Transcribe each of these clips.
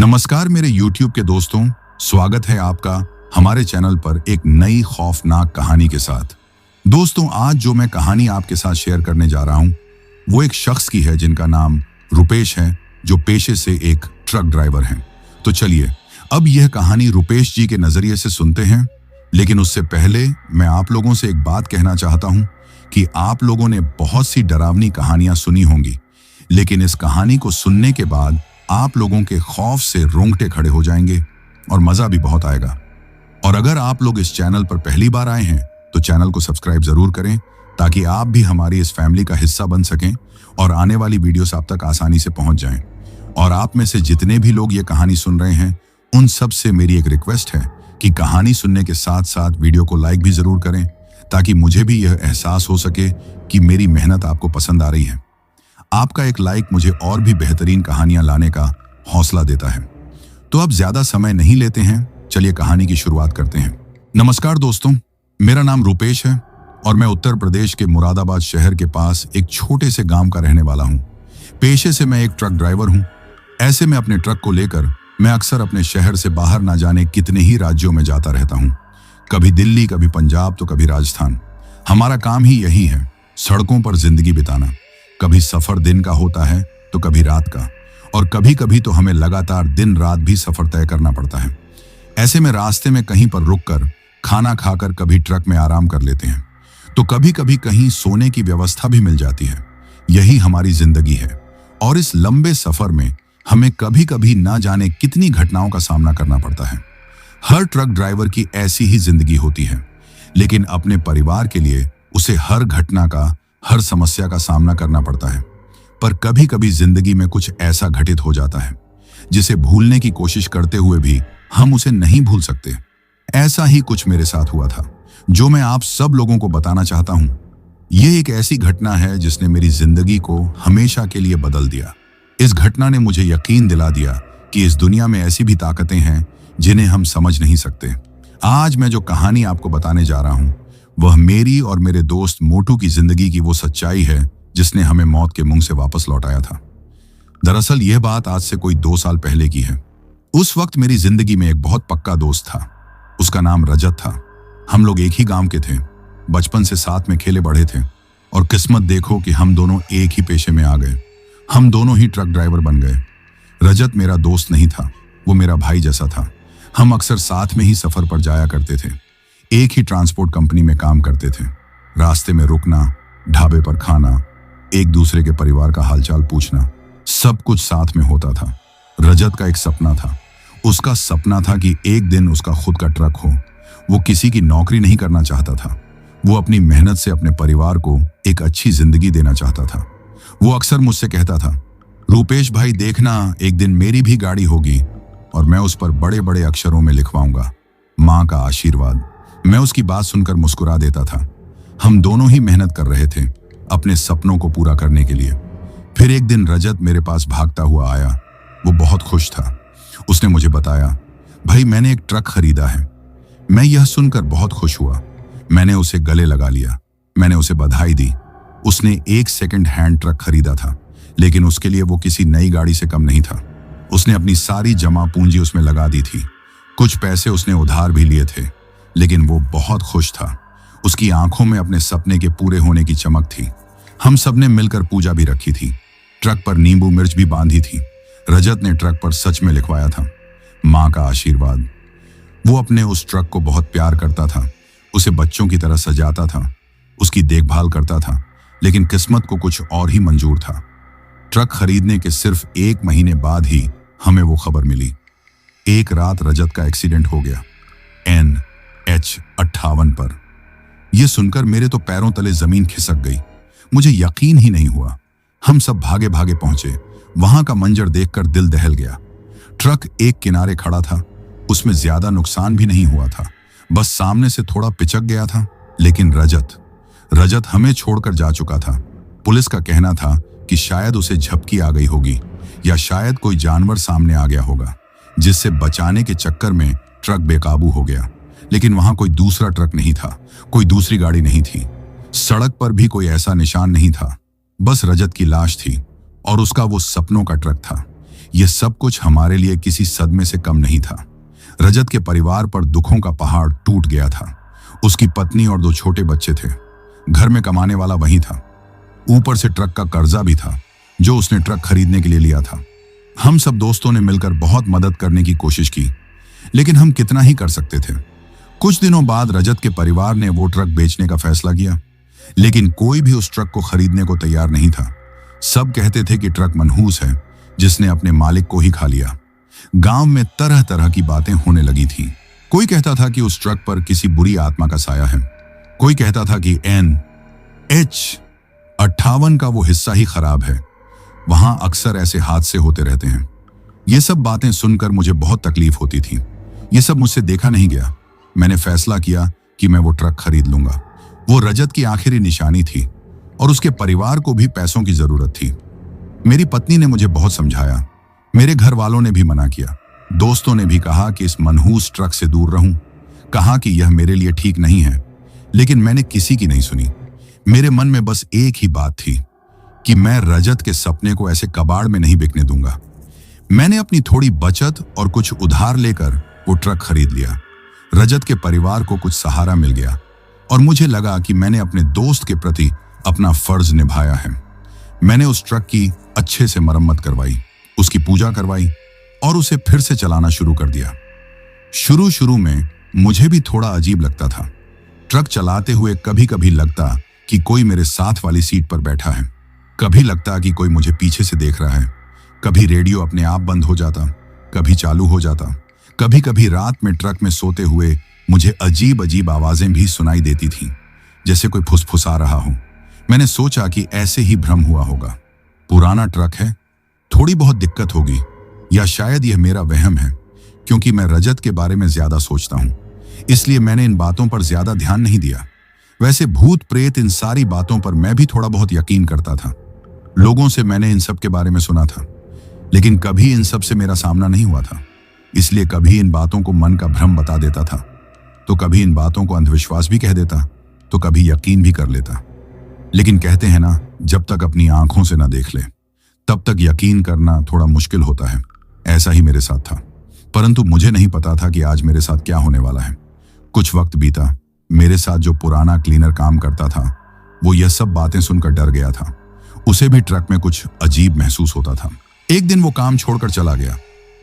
नमस्कार मेरे YouTube के दोस्तों, स्वागत है आपका हमारे चैनल पर एक नई खौफनाक कहानी के साथ। दोस्तों, आज जो मैं कहानी आपके साथ शेयर करने जा रहा हूं, वो एक शख्स की है जिनका नाम रुपेश है, जो पेशे से एक ट्रक ड्राइवर हैं। तो चलिए अब यह कहानी रुपेश जी के नजरिए से सुनते हैं। लेकिन उससे पहले मैं आप लोगों से एक बात कहना चाहता हूं कि आप लोगों ने बहुत सी डरावनी कहानियां सुनी होंगी, लेकिन इस कहानी को सुनने के बाद आप लोगों के खौफ से रोंगटे खड़े हो जाएंगे और मजा भी बहुत आएगा। और अगर आप लोग इस चैनल पर पहली बार आए हैं तो चैनल को सब्सक्राइब जरूर करें, ताकि आप भी हमारी इस फैमिली का हिस्सा बन सकें और आने वाली वीडियोस आप तक आसानी से पहुंच जाएं। और आप में से जितने भी लोग ये कहानी सुन रहे हैं, उन सब से मेरी एक रिक्वेस्ट है कि कहानी सुनने के साथ साथ वीडियो को लाइक भी जरूर करें, ताकि मुझे भी यह एहसास हो सके कि मेरी मेहनत आपको पसंद आ रही है। आपका एक लाइक मुझे और भी बेहतरीन कहानियां लाने का हौसला देता है। तो अब ज्यादा समय नहीं लेते हैं, चलिए कहानी की शुरुआत करते हैं। नमस्कार दोस्तों, मेरा नाम रुपेश है और मैं उत्तर प्रदेश के मुरादाबाद शहर के पास एक छोटे से गांव का रहने वाला हूं। पेशे से मैं एक ट्रक ड्राइवर हूं। ऐसे में अपने ट्रक को लेकर मैं अक्सर अपने शहर से बाहर ना जाने कितने ही राज्यों में जाता रहता हूं। कभी दिल्ली, कभी पंजाब, तो कभी राजस्थान। हमारा काम ही यही है, सड़कों पर जिंदगी बिताना। कभी सफर दिन का होता है तो कभी रात का, और कभी कभी तो हमें लगातार दिन रात भी सफर तय करना पड़ता है। ऐसे में रास्ते में कहीं पर रुककर खाना खाकर कभी ट्रक में आराम कर लेते हैं, तो कभी कभी कहीं सोने की व्यवस्था भी मिल जाती है। यही हमारी जिंदगी है। और इस लंबे सफर में हमें कभी कभी ना जाने कितनी घटनाओं का सामना करना पड़ता है। हर ट्रक ड्राइवर की ऐसी ही जिंदगी होती है, लेकिन अपने परिवार के लिए उसे हर घटना का, हर समस्या का सामना करना पड़ता है। पर कभी कभी जिंदगी में कुछ ऐसा घटित हो जाता है जिसे भूलने की कोशिश करते हुए भी हम उसे नहीं भूल सकते। ऐसा ही कुछ मेरे साथ हुआ था, जो मैं आप सब लोगों को बताना चाहता हूं। यह एक ऐसी घटना है जिसने मेरी जिंदगी को हमेशा के लिए बदल दिया। इस घटना ने मुझे यकीन दिला दिया कि इस दुनिया में ऐसी भी ताकतें हैं जिन्हें हम समझ नहीं सकते। आज मैं जो कहानी आपको बताने जा रहा हूं, वह मेरी और मेरे दोस्त मोटू की जिंदगी की वो सच्चाई है जिसने हमें मौत के मुंह से वापस लौटाया था। दरअसल यह बात आज से कोई 2 साल पहले की है। उस वक्त मेरी जिंदगी में एक बहुत पक्का दोस्त था। उसका नाम रजत था। हम लोग एक ही गांव के थे, बचपन से साथ में खेले बढ़े थे। और किस्मत देखो कि हम दोनों एक ही पेशे में आ गए। हम दोनों ही ट्रक ड्राइवर बन गए। रजत मेरा दोस्त नहीं था, वो मेरा भाई जैसा था। हम अक्सर साथ में ही सफर पर जाया करते थे। एक ही ट्रांसपोर्ट कंपनी में काम करते थे। रास्ते में रुकना, ढाबे पर खाना, एक दूसरे के परिवार का हालचाल पूछना, सब कुछ साथ में होता था। रजत का एक सपना था। उसका सपना था कि एक दिन उसका खुद का ट्रक हो। वो किसी की नौकरी नहीं करना चाहता था। वो अपनी मेहनत से अपने परिवार को एक अच्छी जिंदगी देना चाहता था। वो अक्सर मुझसे कहता था, रुपेश भाई देखना, एक दिन मेरी भी गाड़ी होगी और मैं उस पर बड़े बड़े अक्षरों में लिखवाऊंगा, माँ का आशीर्वाद। मैं उसकी बात सुनकर मुस्कुरा देता था। हम दोनों ही मेहनत कर रहे थे अपने सपनों को पूरा करने के लिए। फिर एक दिन रजत मेरे पास भागता हुआ आया। वो बहुत खुश था। उसने मुझे बताया, भाई मैंने एक ट्रक खरीदा है। मैं यह सुनकर बहुत खुश हुआ। मैंने उसे गले लगा लिया। मैंने उसे बधाई दी। उसने एक सेकंड हैंड ट्रक खरीदा था, लेकिन उसके लिए वो किसी नई गाड़ी से कम नहीं था। उसने अपनी सारी जमा पूंजी उसमें लगा दी थी। कुछ पैसे उसने उधार भी लिए थे, लेकिन वो बहुत खुश था। उसकी आंखों में अपने सपने के पूरे होने की चमक थी। हम सबने मिलकर पूजा भी रखी थी। ट्रक पर नींबू मिर्च भी बांधी थी। रजत ने ट्रक पर सच में लिखवाया था, माँ का आशीर्वाद। वो अपने उस ट्रक को बहुत प्यार करता था। उसे बच्चों की तरह सजाता था, उसकी देखभाल करता था। लेकिन किस्मत को कुछ और ही मंजूर था। ट्रक खरीदने के सिर्फ 1 महीने बाद ही हमें वो खबर मिली। एक रात रजत का एक्सीडेंट हो गया, NH 58 पर। यह सुनकर मेरे तो पैरों तले जमीन खिसक गई। मुझे यकीन ही नहीं हुआ। हम सब भागे भागे पहुंचे। वहां का मंजर देखकर दिल दहल गया। ट्रक एक किनारे खड़ा था। उसमें ज्यादा नुकसान भी नहीं हुआ था, बस सामने से थोड़ा पिचक गया था। लेकिन रजत हमें छोड़कर जा चुका था। पुलिस का कहना था कि शायद उसे झपकी आ गई होगी, या शायद कोई जानवर सामने आ गया होगा, जिससे बचाने के चक्कर में ट्रक बेकाबू हो गया। लेकिन वहां कोई दूसरा ट्रक नहीं था, कोई दूसरी गाड़ी नहीं थी। सड़क पर भी कोई ऐसा निशान नहीं था। बस रजत की लाश थी और उसका वो सपनों का ट्रक था। यह सब कुछ हमारे लिए किसी सदमे से कम नहीं था। रजत के परिवार पर दुखों का पहाड़ टूट गया था। उसकी पत्नी और 2 छोटे बच्चे थे। घर में कमाने वाला वही था। ऊपर से ट्रक का कर्जा भी था जो उसने ट्रक खरीदने के लिए लिया था। हम सब दोस्तों ने मिलकर बहुत मदद करने की कोशिश की, लेकिन हम कितना ही कर सकते थे। कुछ दिनों बाद रजत के परिवार ने वो ट्रक बेचने का फैसला किया, लेकिन कोई भी उस ट्रक को खरीदने को तैयार नहीं था। सब कहते थे कि ट्रक मनहूस है, जिसने अपने मालिक को ही खा लिया। गांव में तरह तरह की बातें होने लगी थीं। कोई कहता था कि उस ट्रक पर किसी बुरी आत्मा का साया है। कोई कहता था कि NH58 का वो हिस्सा ही खराब है, वहां अक्सर ऐसे हादसे होते रहते हैं। ये सब बातें सुनकर मुझे बहुत तकलीफ होती थी। ये सब मुझसे देखा नहीं गया। मैंने फैसला किया कि मैं वो ट्रक खरीद लूंगा। वो रजत की आखिरी निशानी थी और उसके परिवार को भी पैसों की जरूरत थी। मेरी पत्नी ने मुझे बहुत समझाया। मेरे घर वालों ने भी मना किया। दोस्तों ने भी कहा कि इस मनहूस ट्रक से दूर रहूं। कहा कि यह मेरे लिए ठीक नहीं है, लेकिन मैंने किसी की नहीं सुनी। मेरे मन में बस एक ही बात थी कि मैं रजत के सपने को ऐसे कबाड़ में नहीं बिकने दूंगा। मैंने अपनी थोड़ी बचत और कुछ उधार लेकर वो ट्रक खरीद लिया। रजत के परिवार को कुछ सहारा मिल गया और मुझे लगा कि मैंने अपने दोस्त के प्रति अपना फर्ज निभाया है। मैंने उस ट्रक की अच्छे से मरम्मत करवाई, उसकी पूजा करवाई और उसे फिर से चलाना शुरू कर दिया। शुरू में मुझे भी थोड़ा अजीब लगता था। ट्रक चलाते हुए कभी कभी लगता कि कोई मेरे साथ वाली सीट पर बैठा है, कभी लगता कि कोई मुझे पीछे से देख रहा है। कभी रेडियो अपने आप बंद हो जाता, कभी चालू हो जाता। कभी कभी रात में ट्रक में सोते हुए मुझे अजीब अजीब आवाजें भी सुनाई देती थीं, जैसे कोई फुसफुसा रहा हो। मैंने सोचा कि ऐसे ही भ्रम हुआ होगा। पुराना ट्रक है, थोड़ी बहुत दिक्कत होगी, या शायद यह मेरा वहम है, क्योंकि मैं रजत के बारे में ज्यादा सोचता हूं, इसलिए मैंने इन बातों पर ज्यादा ध्यान नहीं दिया। वैसे भूत प्रेत इन सारी बातों पर मैं भी थोड़ा बहुत यकीन करता था। लोगों से मैंने इन सब के बारे में सुना था, लेकिन कभी इन सब से मेरा सामना नहीं हुआ था। इसलिए कभी इन बातों को मन का भ्रम बता देता था, तो कभी इन बातों को अंधविश्वास भी कह देता, तो कभी यकीन भी कर लेता। लेकिन कहते हैं ना, जब तक अपनी आंखों से ना देख ले तब तक यकीन करना थोड़ा मुश्किल होता है। ऐसा ही मेरे साथ था, परंतु मुझे नहीं पता था कि आज मेरे साथ क्या होने वाला है। कुछ वक्त बीता। मेरे साथ जो पुराना क्लीनर काम करता था, वो यह सब बातें सुनकर डर गया था। उसे भी ट्रक में कुछ अजीब महसूस होता था। एक दिन वो काम छोड़कर चला गया।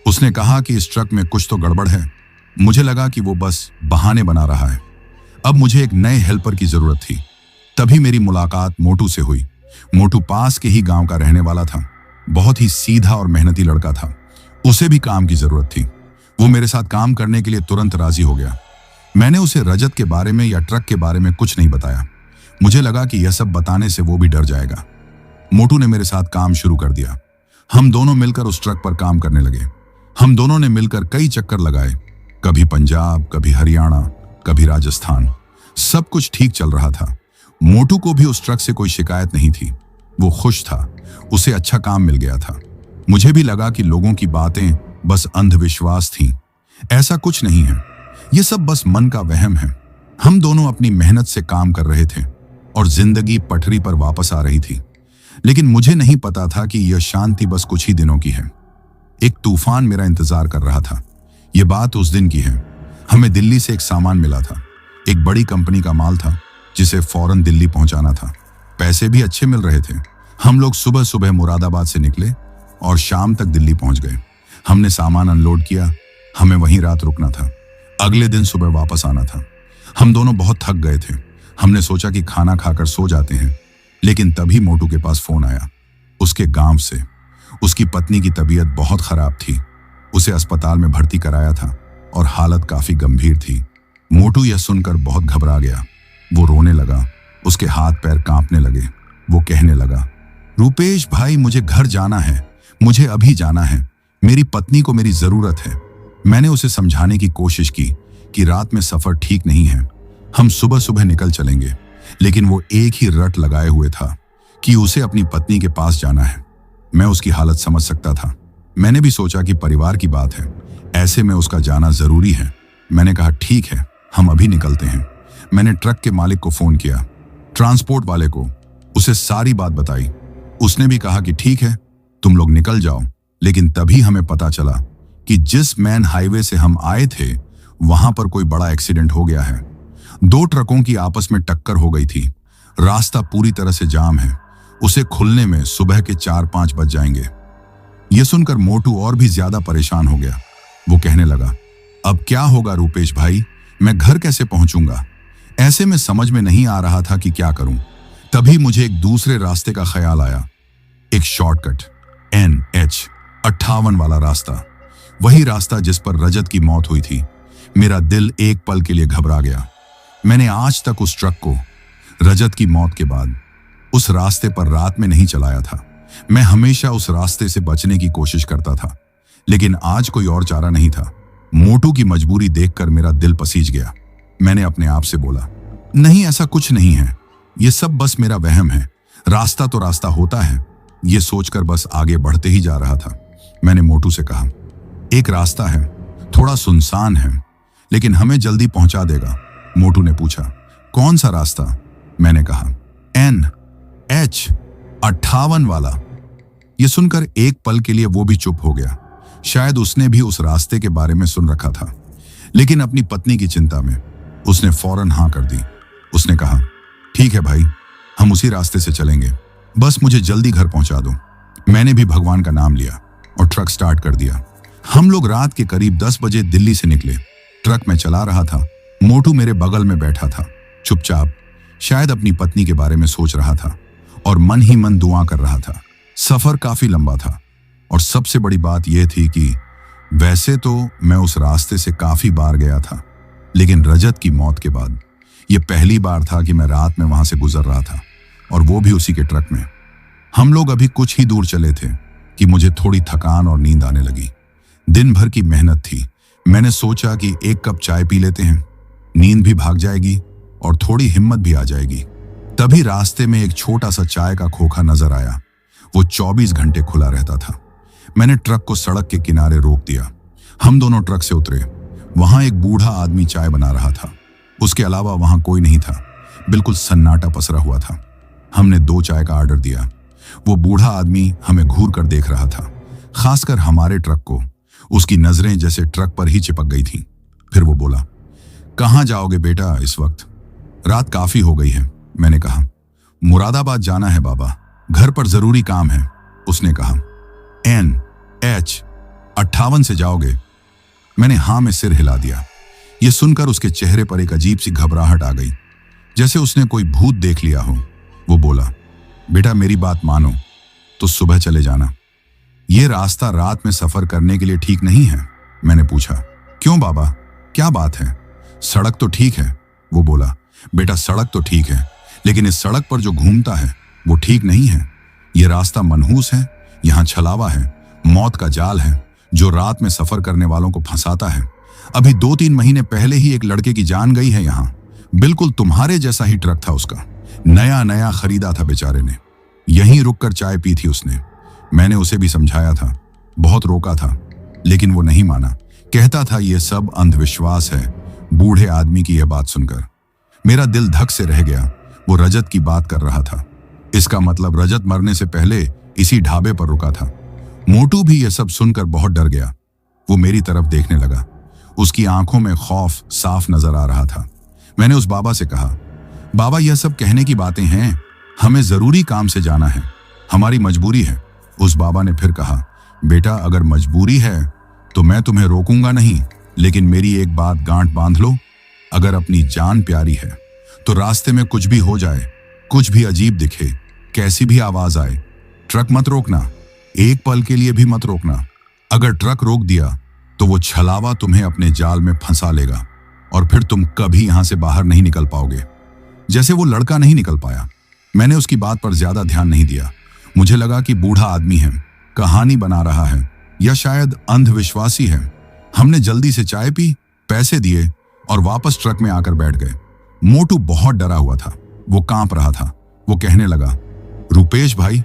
उसने कहा कि इस ट्रक में कुछ तो गड़बड़ है। मुझे लगा कि वो बस बहाने बना रहा है। अब मुझे एक नए हेल्पर की जरूरत थी। तभी मेरी मुलाकात मोटू से हुई। मोटू पास के ही गांव का रहने वाला था। बहुत ही सीधा और मेहनती लड़का था। उसे भी काम की जरूरत थी। वो मेरे साथ काम करने के लिए तुरंत राजी हो गया। मैंने उसे रजत के बारे में या ट्रक के बारे में कुछ नहीं बताया। मुझे लगा कि यह सब बताने से वो भी डर जाएगा। मोटू ने मेरे साथ काम शुरू कर दिया। हम दोनों मिलकर उस ट्रक पर काम करने लगे। हम दोनों ने मिलकर कई चक्कर लगाए, कभी पंजाब, कभी हरियाणा, कभी राजस्थान। सब कुछ ठीक चल रहा था। मोटू को भी उस ट्रक से कोई शिकायत नहीं थी। वो खुश था, उसे अच्छा काम मिल गया था। मुझे भी लगा कि लोगों की बातें बस अंधविश्वास थीं। ऐसा कुछ नहीं है, ये सब बस मन का वहम है। हम दोनों अपनी मेहनत से काम कर रहे थे और जिंदगी पटरी पर वापस आ रही थी। लेकिन मुझे नहीं पता था कि यह शांति बस कुछ ही दिनों की है। एक तूफान मेरा इंतजार कर रहा था। यह बात उस दिन की है। हमें दिल्ली से एक सामान मिला था। एक बड़ी कंपनी का माल था जिसे फौरन दिल्ली पहुंचाना था। पैसे भी अच्छे मिल रहे थे। हम लोग सुबह सुबह मुरादाबाद से निकले और शाम तक दिल्ली पहुंच गए। हमने सामान अनलोड किया। हमें वहीं रात रुकना था। अगले दिन सुबह वापस आना था। हम दोनों बहुत थक गए थे। हमने सोचा कि खाना खाकर सो जाते हैं, लेकिन तभी मोटू के पास फोन आया उसके गांव से। उसकी पत्नी की तबीयत बहुत खराब थी। उसे अस्पताल में भर्ती कराया था और हालत काफी गंभीर थी। मोटू यह सुनकर बहुत घबरा गया। वो रोने लगा। उसके हाथ पैर कांपने लगे। वो कहने लगा, रूपेश भाई, मुझे घर जाना है, मुझे अभी जाना है। मेरी पत्नी को मेरी जरूरत है। मैंने उसे समझाने की कोशिश की कि रात में सफर ठीक नहीं है, हम सुबह सुबह निकल चलेंगे। लेकिन वो एक ही रट लगाए हुए था कि उसे अपनी पत्नी के पास जाना है। मैं उसकी हालत समझ सकता था। मैंने भी सोचा कि परिवार की बात है, ऐसे में उसका जाना जरूरी है। मैंने कहा, ठीक है, हम अभी निकलते हैं। मैंने ट्रक के मालिक को फोन किया, ट्रांसपोर्ट वाले को। उसे सारी बात बताई। उसने भी कहा कि ठीक है, तुम लोग निकल जाओ, लेकिन तभी हमें पता चला कि जिस मेन हाईवे से हम आए थे वहां पर कोई बड़ा एक्सीडेंट हो गया है। दो ट्रकों की आपस में टक्कर हो गई थी। रास्ता पूरी तरह से जाम है। उसे खुलने में सुबह के 4-5 बज जाएंगे। यह सुनकर मोटू और भी ज्यादा परेशान हो गया। वो कहने लगा, अब क्या होगा रूपेश भाई, मैं घर कैसे पहुंचूंगा? ऐसे में समझ में नहीं आ रहा था कि क्या करूं। तभी मुझे एक दूसरे रास्ते का ख्याल आया, एक शॉर्टकट, NH-58 वाला रास्ता, वही रास्ता जिस पर रजत की मौत हुई थी। मेरा दिल एक पल के लिए घबरा गया। मैंने आज तक उस ट्रक को रजत की मौत के बाद उस रास्ते पर रात में नहीं चलाया था। मैं हमेशा उस रास्ते से बचने की कोशिश करता था, लेकिन आज कोई और चारा नहीं था। मोटू की मजबूरी देखकर मेरा दिल पसीज गया। मैंने अपने आप से बोला, नहीं, ऐसा कुछ नहीं है, ये सब बस मेरा वहम है। रास्ता तो रास्ता होता है। ये सोचकर बस आगे बढ़ते ही जा रहा था। मैंने मोटू से कहा, एक रास्ता है, थोड़ा सुनसान है, लेकिन हमें जल्दी पहुंचा देगा। मोटू ने पूछा, कौन सा रास्ता? मैंने कहा, NH-58 वाला। यह सुनकर एक पल के लिए वो भी चुप हो गया। शायद उसने भी उस रास्ते के बारे में सुन रखा था, लेकिन अपनी पत्नी की चिंता में उसने फौरन हाँ कर दी। उसने कहा, ठीक है भाई, हम उसी रास्ते से चलेंगे, बस मुझे जल्दी घर पहुंचा दो। मैंने भी भगवान का नाम लिया और ट्रक स्टार्ट कर दिया। हम लोग रात के करीब 10 बजे दिल्ली से निकले। ट्रक में चला रहा था। मोटू मेरे बगल में बैठा था, चुपचाप, शायद अपनी पत्नी के बारे में सोच रहा था और मन ही मन दुआ कर रहा था। सफर काफी लंबा था और सबसे बड़ी बात यह थी कि वैसे तो मैं उस रास्ते से काफी बार गया था, लेकिन रजत की मौत के बाद यह पहली बार था कि मैं रात में वहां से गुजर रहा था, और वो भी उसी के ट्रक में। हम लोग अभी कुछ ही दूर चले थे कि मुझे थोड़ी थकान और नींद आने लगी। दिन भर की मेहनत थी। मैंने सोचा कि एक कप चाय पी लेते हैं, नींद भी भाग जाएगी और थोड़ी हिम्मत भी आ जाएगी। तभी रास्ते में एक छोटा सा चाय का खोखा नजर आया। वो 24 घंटे खुला रहता था। मैंने ट्रक को सड़क के किनारे रोक दिया। हम दोनों ट्रक से उतरे। वहां एक बूढ़ा आदमी चाय बना रहा था। उसके अलावा वहां कोई नहीं था। बिल्कुल सन्नाटा पसरा हुआ था। हमने 2 चाय का ऑर्डर दिया। वो बूढ़ा आदमी हमें घूर कर देख रहा था, खासकर हमारे ट्रक को। उसकी नजरें जैसे ट्रक पर ही चिपक गई थीं। फिर वो बोला, कहां जाओगे बेटा इस वक्त? रात काफी हो गई है। मैंने कहा, मुरादाबाद जाना है बाबा, घर पर जरूरी काम है। उसने कहा, NH-58 से जाओगे? मैंने हाँ में सिर हिला दिया। यह सुनकर उसके चेहरे पर एक अजीब सी घबराहट आ गई, जैसे उसने कोई भूत देख लिया हो। वो बोला, बेटा मेरी बात मानो तो सुबह चले जाना। यह रास्ता रात में सफर करने के लिए ठीक नहीं है। मैंने पूछा, क्यों बाबा, क्या बात है? सड़क तो ठीक है। वो बोला, बेटा सड़क तो ठीक है, लेकिन इस सड़क पर जो घूमता है वो ठीक नहीं है। यह रास्ता मनहूस है, यहाँ छलावा है, मौत का जाल है जो रात में सफर करने वालों को फंसाता है। अभी 2-3 महीने पहले ही एक लड़के की जान गई है यहाँ। बिल्कुल तुम्हारे जैसा ही ट्रक था उसका, नया नया खरीदा था बेचारे ने। यहीं रुककर चाय पी थी उसने। मैंने उसे भी समझाया था, बहुत रोका था, लेकिन वो नहीं माना। कहता था ये सब अंधविश्वास है। बूढ़े आदमी की यह बात सुनकर मेरा दिल धक से रह गया। वो रजत की बात कर रहा था। इसका मतलब रजत मरने से पहले इसी ढाबे पर रुका था। मोटू भी यह सब सुनकर बहुत डर गया। वो मेरी तरफ देखने लगा। उसकी आंखों में खौफ साफ नजर आ रहा था। मैंने उस बाबा से कहा, बाबा यह सब कहने की बातें हैं, हमें जरूरी काम से जाना है, हमारी मजबूरी है। उस बाबा ने फिर कहा, बेटा अगर मजबूरी है तो मैं तुम्हें रोकूंगा नहीं, लेकिन मेरी एक बात गांठ बांध लो, अगर अपनी जान प्यारी है तो रास्ते में कुछ भी हो जाए, कुछ भी अजीब दिखे, कैसी भी आवाज आए, ट्रक मत रोकना, एक पल के लिए भी मत रोकना। अगर ट्रक रोक दिया तो वो छलावा तुम्हें अपने जाल में फंसा लेगा और फिर तुम कभी यहां से बाहर नहीं निकल पाओगे, जैसे वो लड़का नहीं निकल पाया। मैंने उसकी बात पर ज्यादा ध्यान नहीं दिया। मुझे लगा कि बूढ़ा आदमी है, कहानी बना रहा है, या शायद अंधविश्वासी है। हमने जल्दी से चाय पी, पैसे दिए और वापस ट्रक में आकर बैठ गए। मोटू बहुत डरा हुआ था, वो कांप रहा था। वो कहने लगा, रूपेश भाई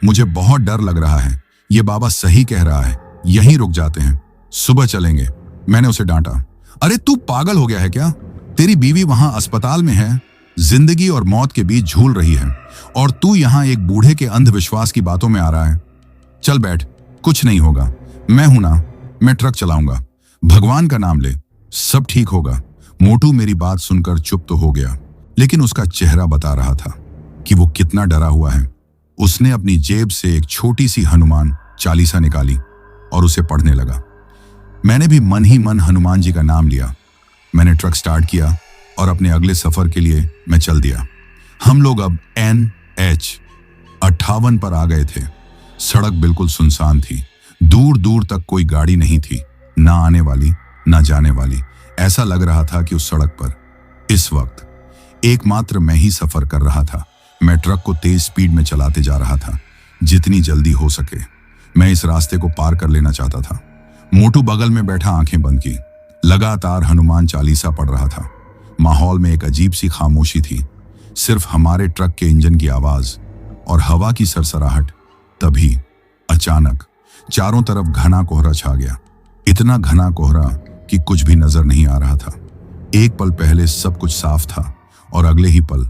मुझे बहुत डर लग रहा है, ये बाबा सही कह रहा है, यहीं रुक जाते हैं, सुबह चलेंगे। मैंने उसे डांटा, अरे तू पागल हो गया है क्या? तेरी बीवी वहां अस्पताल में है, जिंदगी और मौत के बीच झूल रही है, और तू यहां एक बूढ़े के अंधविश्वास की बातों में आ रहा है। चल बैठ, कुछ नहीं होगा, मैं हूं ना, मैं ट्रक चलाऊंगा, भगवान का नाम ले, सब ठीक होगा। मोटू मेरी बात सुनकर चुप तो हो गया, लेकिन उसका चेहरा बता रहा था कि वो कितना डरा हुआ है। उसने अपनी जेब से एक छोटी सी हनुमान चालीसा निकाली और उसे पढ़ने लगा। मैंने भी मन ही मन हनुमान जी का नाम लिया। मैंने ट्रक स्टार्ट किया और अपने अगले सफर के लिए मैं चल दिया। हम लोग अब NH 58 पर आ गए थे। सड़क बिल्कुल सुनसान थी, दूर दूर तक कोई गाड़ी नहीं थी, ना आने वाली ना जाने वाली। ऐसा लग रहा था कि उस सड़क पर इस वक्त एकमात्र मैं ही सफर कर रहा था। मैं ट्रक को तेज स्पीड में चलाते जा रहा था, जितनी जल्दी हो सके। मैं इस रास्ते को पार कर लेना चाहता था। मोटू बगल में बैठा आंखें बंद की, लगातार हनुमान चालीसा पढ़ रहा था। माहौल में एक अजीब सी खामोशी थी, सिर्फ हमारे ट्रक के इंजन की आवाज और हवा की सरसराहट। तभी अचानक चारों तरफ घना कोहरा छा गया, इतना घना कोहरा कि कुछ भी नजर नहीं आ रहा था। एक पल पहले सब कुछ साफ था और अगले ही पल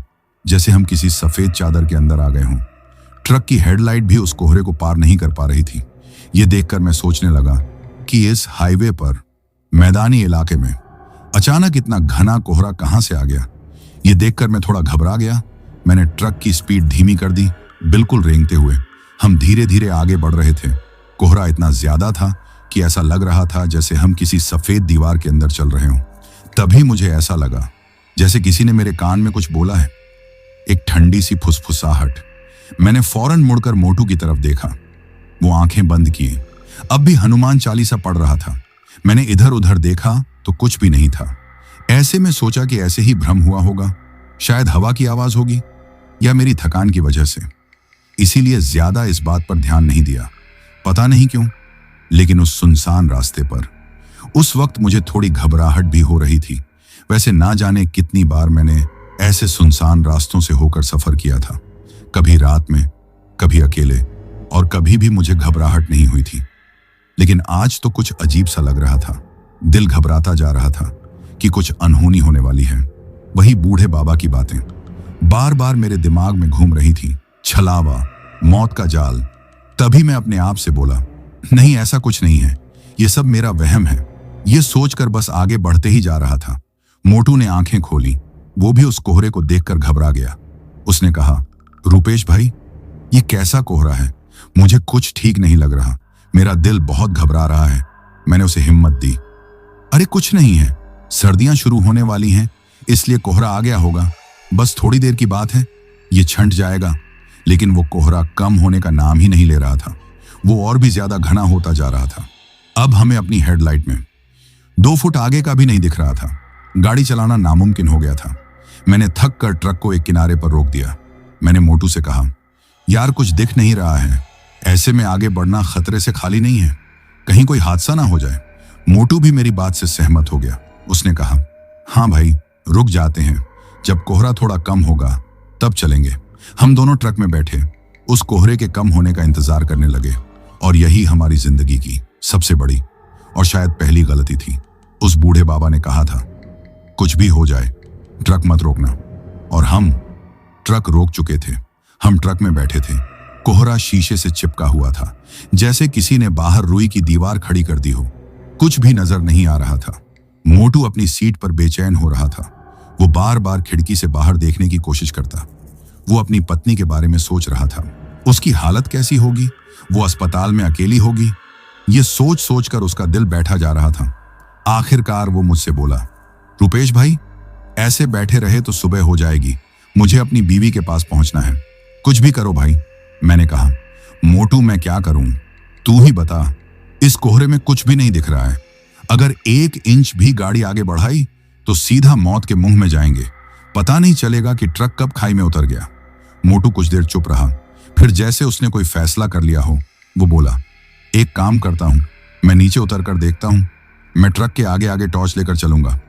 जैसे हम किसी सफेद चादर के अंदर आ गए हों। ट्रक की हेडलाइट भी उस कोहरे को पार नहीं कर पा रही थी। यह देखकर मैं सोचने लगा कि इस हाईवे पर, मैदानी इलाके में अचानक इतना घना कोहरा कहां से आ गया। यह देखकर मैं थोड़ा घबरा गया। मैंने ट्रक की स्पीड धीमी कर दी, बिल्कुल रेंगते हुए। हम धीरे धीरे आगे बढ़ रहे थे। कोहरा इतना ज्यादा था कि ऐसा लग रहा था जैसे हम किसी सफेद दीवार के अंदर चल रहे हों। तभी मुझे ऐसा लगा जैसे किसी ने मेरे कान में कुछ बोला है, एक ठंडी सी फुसफुसाहट। मैंने फौरन मुड़कर मोटू की तरफ देखा। वो आंखें बंद किए, अब भी हनुमान चालीसा पढ़ रहा था। मैंने इधर उधर देखा तो कुछ भी नहीं था। ऐसे में सोचा कि ऐसे ही भ्रम हुआ होगा, शायद हवा की आवाज होगी या मेरी थकान की वजह से। इसीलिए ज्यादा इस बात पर ध्यान नहीं दिया। पता नहीं क्यों, लेकिन उस सुनसान रास्ते पर उस वक्त मुझे थोड़ी घबराहट भी हो रही थी। वैसे ना जाने कितनी बार मैंने ऐसे सुनसान रास्तों से होकर सफर किया था, कभी रात में, कभी अकेले, और कभी भी मुझे घबराहट नहीं हुई थी। लेकिन आज तो कुछ अजीब सा लग रहा था। दिल घबराता जा रहा था कि कुछ अनहोनी होने वाली है। वही बूढ़े बाबा की बातें बार बार मेरे दिमाग में घूम रही थी। छलावा, मौत का जाल। तभी मैं अपने आप से बोला, नहीं, ऐसा कुछ नहीं है, ये सब मेरा वहम है। ये सोचकर बस आगे बढ़ते ही जा रहा था। मोटू ने आंखें खोली, वो भी उस कोहरे को देखकर घबरा गया। उसने कहा, रूपेश भाई, ये कैसा कोहरा है? मुझे कुछ ठीक नहीं लग रहा, मेरा दिल बहुत घबरा रहा है। मैंने उसे हिम्मत दी, अरे कुछ नहीं है, सर्दियां शुरू होने वाली हैं, इसलिए कोहरा आ गया होगा, बस थोड़ी देर की बात है, ये छंट जाएगा। लेकिन वो कोहरा कम होने का नाम ही नहीं ले रहा था। वो और भी ज्यादा घना होता जा रहा था। अब हमें अपनी हेडलाइट में 2 फुट आगे का भी नहीं दिख रहा था। गाड़ी चलाना नामुमकिन हो गया था। मैंने थक कर ट्रक को एक किनारे पर रोक दिया। मैंने मोटू से कहा, यार कुछ दिख नहीं रहा है, ऐसे में आगे बढ़ना खतरे से खाली नहीं है, कहीं कोई हादसा ना हो जाए। मोटू भी मेरी बात से सहमत हो गया। उसने कहा, हाँ भाई, रुक जाते हैं, जब कोहरा थोड़ा कम होगा तब चलेंगे। हम दोनों ट्रक में बैठे उस कोहरे के कम होने का इंतजार करने लगे। और यही हमारी जिंदगी की सबसे बड़ी और शायद पहली गलती थी। उस बूढ़े बाबा ने कहा था, कुछ भी हो जाए ट्रक मत रोकना। और हम ट्रक रोक चुके थे। हम ट्रक में बैठे थे। कोहरा शीशे से चिपका हुआ था, जैसे किसी ने बाहर रुई की दीवार खड़ी कर दी हो। कुछ भी नजर नहीं आ रहा था। मोटू अपनी सीट पर बेचैन हो रहा था। वो बार बार खिड़की से बाहर देखने की कोशिश करता। वो अपनी पत्नी के बारे में सोच रहा था। उसकी हालत कैसी होगी? वो अस्पताल में अकेली होगी? ये सोच सोच कर उसका दिल बैठा जा रहा था। आखिरकार वो मुझसे बोला, रुपेश भाई, ऐसे बैठे रहे तो सुबह हो जाएगी, मुझे अपनी बीवी के पास पहुंचना है, कुछ भी करो भाई। मैंने कहा, मोटू मैं क्या करूं, तू ही बता। इस कोहरे में कुछ भी नहीं दिख रहा है। अगर 1 इंच भी गाड़ी आगे बढ़ाई तो सीधा मौत के मुंह में जाएंगे। पता नहीं चलेगा कि ट्रक कब खाई में उतर गया। मोटू कुछ देर चुप रहा, फिर जैसे उसने कोई फैसला कर लिया हो, वो बोला, एक काम करता हूं, मैं नीचे उतर कर देखता हूं। मैं ट्रक के आगे आगे टॉर्च लेकर चलूंगा,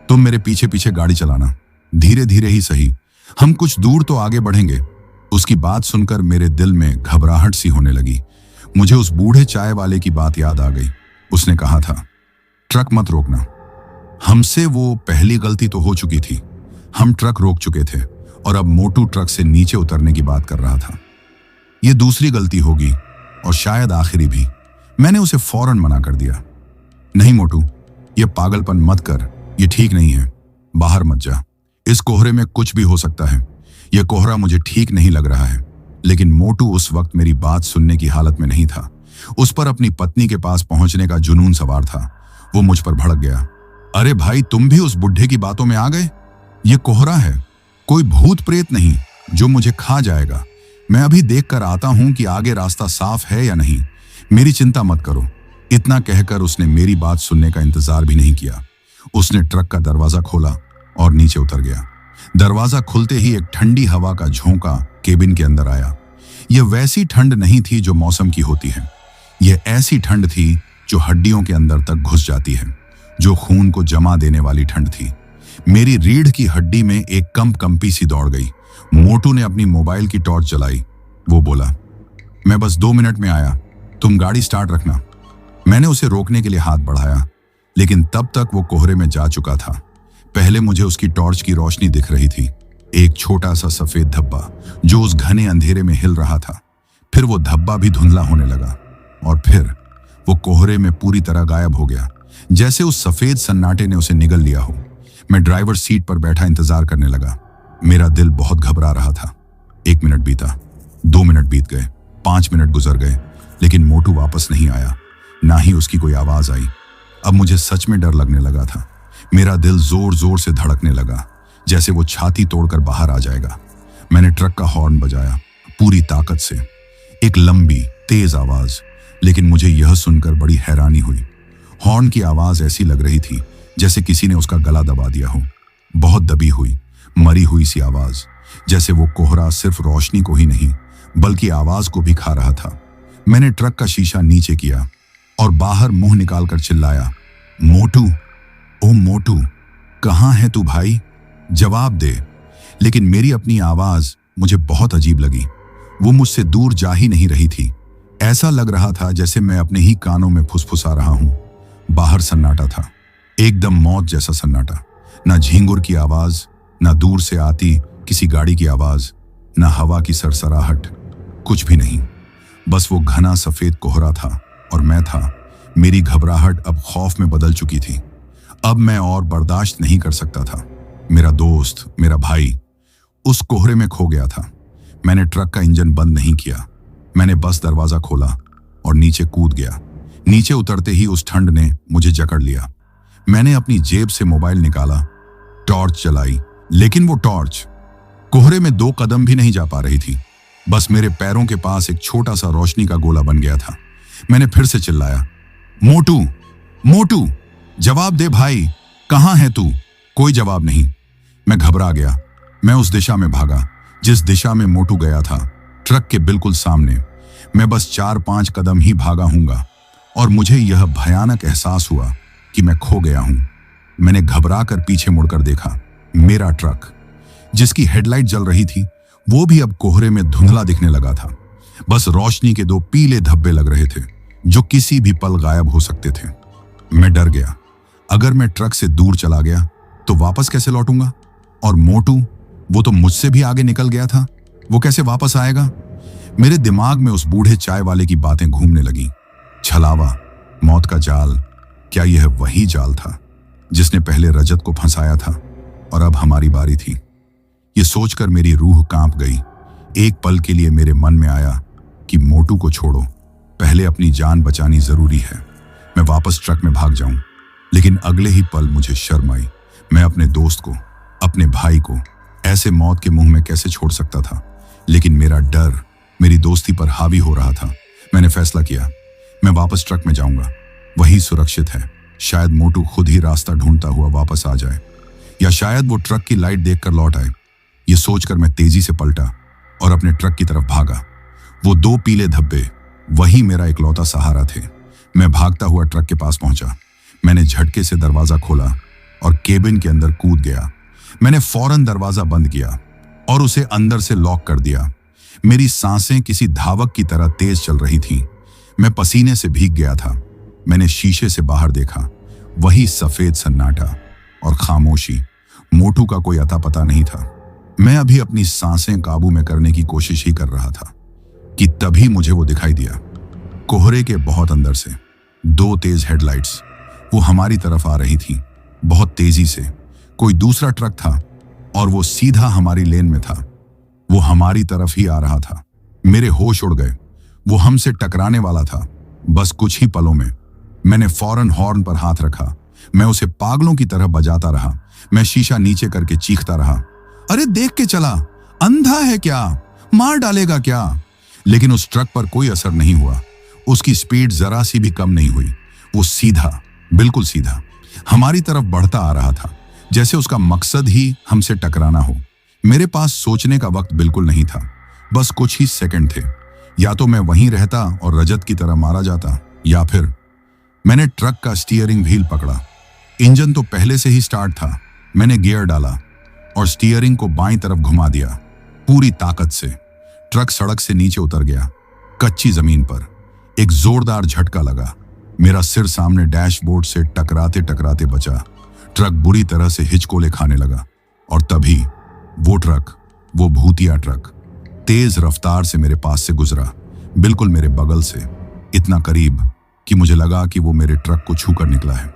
तुम मेरे पीछे पीछे गाड़ी चलाना, धीरे धीरे ही सही, हम कुछ दूर तो आगे बढ़ेंगे। उसकी बात सुनकर मेरे दिल में घबराहट सी होने लगी। मुझे उस बूढ़े चाय वाले की बात याद आ गई। उसने कहा था, ट्रक मत रोकना। हमसे वो पहली गलती तो हो चुकी थी। हम ट्रक रोक चुके थे और अब मोटू ट्रक से नीचे उतरने की बात कर रहा था। ये दूसरी गलती होगी और शायद आखिरी भी। मैंने उसे फौरन मना कर दिया। नहीं मोटू, ये पागलपन मत कर, ये ठीक नहीं है। बाहर मत जा, इस कोहरे में कुछ भी हो सकता है। यह कोहरा मुझे ठीक नहीं लग रहा है। लेकिन मोटू उस वक्त मेरी बात सुनने की हालत में नहीं था। उस पर अपनी पत्नी के पास पहुंचने का जुनून सवार था। वो मुझ पर भड़क गया। अरे भाई, तुम भी उस बुढ़े की बातों में आ गए? ये कोहरा है, कोई भूत प्रेत नहीं जो मुझे खा जाएगा। मैं अभी देख कर आता हूं कि आगे रास्ता साफ है या नहीं। मेरी चिंता मत करो। इतना कहकर उसने मेरी बात सुनने का इंतजार भी नहीं किया। उसने ट्रक का दरवाजा खोला और नीचे उतर गया। दरवाजा खुलते ही एक ठंडी हवा का झोंका केबिन के अंदर आया। यह वैसी ठंड नहीं थी जो मौसम की होती है। यह ऐसी ठंड थी जो हड्डियों के अंदर तक घुस जाती है, जो खून को जमा देने वाली ठंड थी। मेरी रीढ़ की हड्डी में एक कंपी सी दौड़ गई। मोटू ने अपनी मोबाइल की टॉर्च जलाई। वो बोला, मैं बस 2 मिनट में आया, तुम गाड़ी स्टार्ट रखना। मैंने उसे रोकने के लिए हाथ बढ़ाया, लेकिन तब तक वो कोहरे में जा चुका था। पहले मुझे उसकी टॉर्च की रोशनी दिख रही थी, एक छोटा सा सफेद धब्बा जो उस घने अंधेरे में हिल रहा था। फिर वो धब्बा भी धुंधला होने लगा और फिर वो कोहरे में पूरी तरह गायब हो गया, जैसे उस सफेद सन्नाटे ने उसे निगल लिया हो। मैं ड्राइवर सीट पर बैठा इंतजार करने लगा। मेरा दिल बहुत घबरा रहा था। 1 मिनट बीता, 2 मिनट बीत गए, 5 मिनट गुजर गए, लेकिन मोटू वापस नहीं आया, ना ही उसकी कोई आवाज आई। अब मुझे सच में डर लगने लगा था। मेरा दिल जोर जोर से धड़कने लगा, जैसे वो छाती तोड़कर बाहर आ जाएगा। मैंने ट्रक का हॉर्न बजाया पूरी ताकत से, एक लंबी तेज आवाज। लेकिन मुझे यह सुनकर बड़ी हैरानी हुई। हॉर्न की आवाज ऐसी लग रही थी जैसे किसी ने उसका गला दबा दिया हो। बहुत दबी हुई, मरी हुई सी आवाज, जैसे वो कोहरा सिर्फ रोशनी को ही नहीं बल्कि आवाज को भी खा रहा था। मैंने ट्रक का शीशा नीचे किया और बाहर मुंह निकालकर चिल्लाया, मोटू, ओ मोटू, कहां है तू भाई? जवाब दे। लेकिन मेरी अपनी आवाज मुझे बहुत अजीब लगी। वो मुझसे दूर जा ही नहीं रही थी। ऐसा लग रहा था जैसे मैं अपने ही कानों में फुसफुसा रहा हूं। बाहर सन्नाटा था, एकदम मौत जैसा सन्नाटा। ना झींगुर की आवाज, ना दूर से आती किसी गाड़ी की आवाज, ना हवा की सरसराहट, कुछ भी नहीं। बस वो घना सफेद कोहरा था और मैं था। मेरी घबराहट अब खौफ में बदल चुकी थी। अब मैं और बर्दाश्त नहीं कर सकता था। मेरा दोस्त, मेरा भाई उस कोहरे में खो गया था। मैंने ट्रक का इंजन बंद नहीं किया। मैंने बस दरवाजा खोला और नीचे कूद गया। नीचे उतरते ही उस ठंड ने मुझे जकड़ लिया। मैंने अपनी जेब से मोबाइल निकाला, टॉर्च जलाई, लेकिन वो टॉर्च कोहरे में 2 कदम भी नहीं जा पा रही थी। बस मेरे पैरों के पास एक छोटा सा रोशनी का गोला बन गया था। मैंने फिर से चिल्लाया, मोटू, मोटू, जवाब दे भाई, कहां है तू? कोई जवाब नहीं। मैं घबरा गया। मैं उस दिशा में भागा जिस दिशा में मोटू गया था, ट्रक के बिल्कुल सामने। मैं बस 4-5 कदम ही भागा हूंगा और मुझे यह भयानक एहसास हुआ कि मैं खो गया हूं। मैंने घबरा कर पीछे मुड़कर देखा। मेरा ट्रक, जिसकी हेडलाइट जल रही थी, वो भी अब कोहरे में धुंधला दिखने लगा था। बस रोशनी के 2 पीले धब्बे लग रहे थे जो किसी भी पल गायब हो सकते थे। मैं डर गया। अगर मैं ट्रक से दूर चला गया तो वापस कैसे लौटूंगा? और मोटू, वो तो मुझसे भी आगे निकल गया था, वो कैसे वापस आएगा? मेरे दिमाग में उस बूढ़े चाय वाले की बातें घूमने लगीं। छलावा, मौत का जाल, क्या यह वही जाल था जिसने पहले रजत को फंसाया था और अब हमारी बारी थी? ये सोचकर मेरी रूह कांप गई। एक पल के लिए मेरे मन में आया कि मोटू को छोड़ो, पहले अपनी जान बचानी जरूरी है। मैं वापस ट्रक में भाग जाऊं। लेकिन अगले ही पल मुझे शर्म आई। मैं अपने दोस्त को, अपने भाई को ऐसे मौत के मुंह में कैसे छोड़ सकता था? लेकिन मेरा डर मेरी दोस्ती पर हावी हो रहा था। मैंने फैसला किया, मैं वापस ट्रक में जाऊंगा, वही सुरक्षित है। शायद मोटू खुद ही रास्ता ढूंढता हुआ वापस आ जाए, या शायद वो ट्रक की लाइट देखकर लौट आए। ये सोचकर मैं तेजी से पलटा और अपने ट्रक की तरफ भागा। वो 2 पीले धब्बे वही मेरा इकलौता सहारा थे। मैं भागता हुआ ट्रक के पास पहुंचा। मैंने झटके से दरवाजा खोला और केबिन के अंदर कूद गया। मैंने फौरन दरवाजा बंद किया और उसे अंदर से लॉक कर दिया। मेरी सांसें किसी धावक की तरह तेज चल रही थीं। मैं पसीने से भीग गया था। मैंने शीशे से बाहर देखा, वही सफेद सन्नाटा और खामोशी। मोटू का कोई अता पता नहीं था। मैं अभी अपनी सांसें काबू में करने की कोशिश ही कर रहा था कि तभी मुझे वो दिखाई दिया। कोहरे के बहुत अंदर से दो तेज हेडलाइट्स वो हमारी तरफ आ रही थी, बहुत तेजी से। कोई दूसरा ट्रक था और वो सीधा हमारी लेन में था। वो हमारी तरफ ही आ रहा था। मेरे होश उड़ गए। वो हमसे टकराने वाला था। बस कुछ ही पलों में मैंने फौरन हॉर्न पर हाथ रखा। मैं उसे पागलों की तरह बजाता रहा। मैं शीशा नीचे करके चीखता रहा, अरे देख के चला, अंधा है क्या, मार डालेगा क्या। लेकिन उस ट्रक पर कोई असर नहीं हुआ। उसकी स्पीड जरा सी भी कम नहीं हुई। वो सीधा, बिल्कुल सीधा हमारी तरफ बढ़ता आ रहा था, जैसे उसका मकसद ही हमसे टकराना हो। मेरे पास सोचने का वक्त बिल्कुल नहीं था। बस कुछ ही सेकंड थे। या तो मैं वहीं रहता और रजत की तरह मारा जाता, या फिर मैंने ट्रक का स्टीयरिंग व्हील पकड़ा। इंजन तो पहले से ही स्टार्ट था। मैंने गियर डाला और स्टीयरिंग को बाईं तरफ घुमा दिया पूरी ताकत से। ट्रक सड़क से नीचे उतर गया। कच्ची जमीन पर एक जोरदार झटका लगा। मेरा सिर सामने डैशबोर्ड से टकराते टकराते बचा। ट्रक बुरी तरह से हिचकोले खाने लगा और तभी वो ट्रक, वो भूतिया ट्रक तेज रफ्तार से मेरे पास से गुजरा, बिल्कुल मेरे बगल से, इतना करीब कि मुझे लगा कि वो मेरे ट्रक को छूकर निकला है।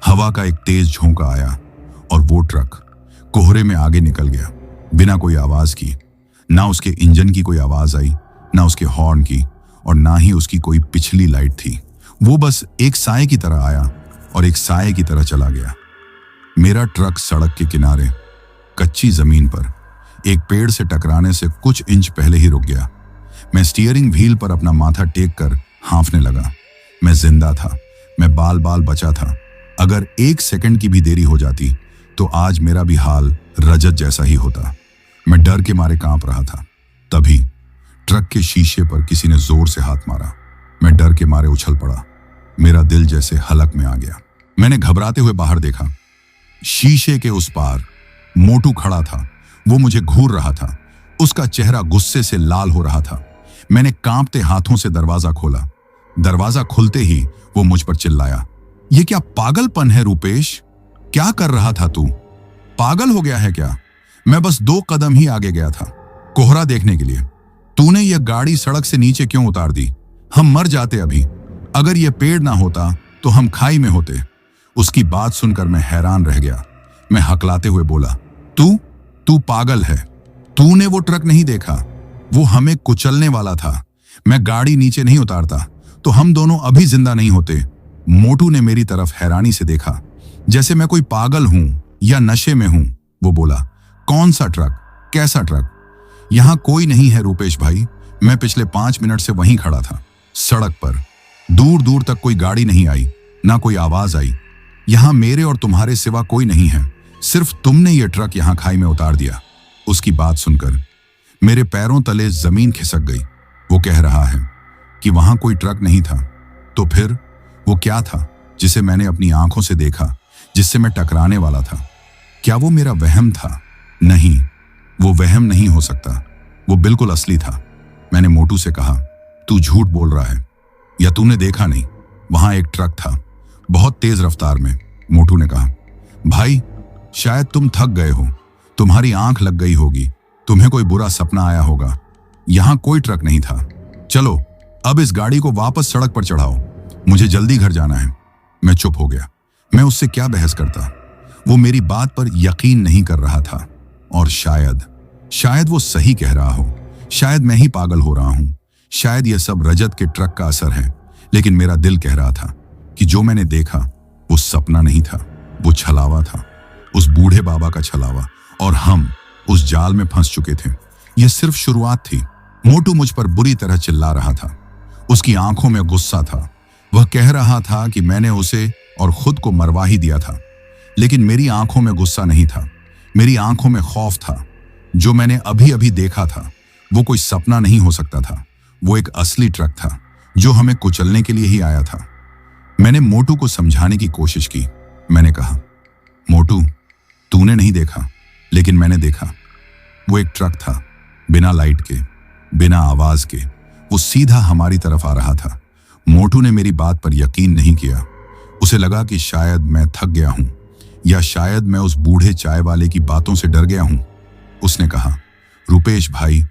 हवा का एक तेज झोंका आया और वो ट्रक कोहरे में आगे निकल गया, बिना कोई आवाज की। ना उसके इंजन की कोई आवाज आई, ना उसके हॉर्न की, और ना ही उसकी कोई पिछली लाइट थी। वो बस एक साए की तरह आया और एक साए की तरह चला गया। मेरा ट्रक सड़क के किनारे कच्ची जमीन पर एक पेड़ से टकराने से कुछ इंच पहले ही रुक गया। मैं स्टीयरिंग व्हील पर अपना माथा टेक कर हाँफने लगा। मैं जिंदा था, मैं बाल बाल बचा था। अगर एक सेकंड की भी देरी हो जाती तो आज मेरा भी हाल रजत जैसा ही होता। मैं डर के मारे कांप रहा था। तभी ट्रक के शीशे पर किसी ने जोर से हाथ मारा। मैं डर के मारे उछल पड़ा। मेरा दिल जैसे हलक में आ गया। मैंने घबराते हुए बाहर देखा। शीशे के उस पार मोटू खड़ा था। वो मुझे घूर रहा था। उसका चेहरा गुस्से से लाल हो रहा था। मैंने कांपते हाथों से दरवाजा खोला। दरवाजा खुलते ही वो मुझ पर चिल्लाया, ये क्या पागलपन है रूपेश, क्या कर रहा था तू, पागल हो गया है क्या। मैं बस 2 कदम ही आगे गया था, कोहरा देखने के लिए। तूने ये गाड़ी सड़क से नीचे क्यों उतार दी, हम मर जाते अभी। अगर ये पेड़ ना होता तो हम खाई में होते। उसकी बात सुनकर मैं हैरान रह गया। मैं हकलाते हुए बोला, तू पागल है। तूने वो ट्रक नहीं देखा, वो हमें कुचलने वाला था। मैं गाड़ी नीचे नहीं उतारता तो हम दोनों अभी जिंदा नहीं होते। मोटू ने मेरी तरफ हैरानी से देखा, जैसे मैं कोई पागल हूं या नशे में हूं। वो बोला, कौन सा ट्रक, कैसा ट्रक। यहां कोई नहीं है रूपेश भाई। मैं पिछले 5 मिनट से वहीं खड़ा था, सड़क पर। दूर दूर तक कोई गाड़ी नहीं आई, ना कोई आवाज आई। यहां मेरे और तुम्हारे सिवा कोई नहीं है। सिर्फ तुमने ये ट्रक यहां खाई में उतार दिया। उसकी बात सुनकर मेरे पैरों तले जमीन खिसक गई। वो कह रहा है कि वहां कोई ट्रक नहीं था, तो फिर वो क्या था जिसे मैंने अपनी आंखों से देखा, जिससे मैं टकराने वाला था। क्या वो मेरा वहम था? नहीं, वो वहम नहीं हो सकता, वो बिल्कुल असली था। मैंने मोटू से कहा, तू झूठ बोल रहा है, या तूने देखा नहीं, वहां एक ट्रक था बहुत तेज रफ्तार में। मोटू ने कहा, भाई शायद तुम थक गए हो, तुम्हारी आंख लग गई होगी, तुम्हें कोई बुरा सपना आया होगा। यहां कोई ट्रक नहीं था। चलो अब इस गाड़ी को वापस सड़क पर चढ़ाओ, मुझे जल्दी घर जाना है। मैं चुप हो गया। मैं उससे क्या बहस करता। वो मेरी बात पर यकीन नहीं कर रहा था, और शायद वो सही कह रहा हो। शायद मैं ही पागल हो रहा हूं। शायद यह सब रजत के ट्रक का असर है। लेकिन मेरा दिल कह रहा था कि जो मैंने देखा वो सपना नहीं था, वो छलावा था, उस बूढ़े बाबा का छलावा, और हम उस जाल में फंस चुके थे। यह सिर्फ शुरुआत थी। मोटू मुझ पर बुरी तरह चिल्ला रहा था। उसकी आंखों में गुस्सा था। वह कह रहा था कि मैंने उसे और खुद को मरवा ही दिया था। लेकिन मेरी आंखों में गुस्सा नहीं था, मेरी आंखों में खौफ था। जो मैंने अभी अभी देखा था वो कोई सपना नहीं हो सकता था। वो एक असली ट्रक था जो हमें कुचलने के लिए ही आया था। मैंने मोटू को समझाने की कोशिश की। मैंने कहा, मोटू तूने नहीं देखा, लेकिन मैंने देखा। वो एक ट्रक था, बिना लाइट के, बिना आवाज के। वो सीधा हमारी तरफ आ रहा था। मोटू ने मेरी बात पर यकीन नहीं किया। उसे लगा कि शायद मैं थक गया हूं, या शायद मैं उस बूढ़े चाय वाले की बातों से डर गया हूं। उसने कहा, रूपेश भाई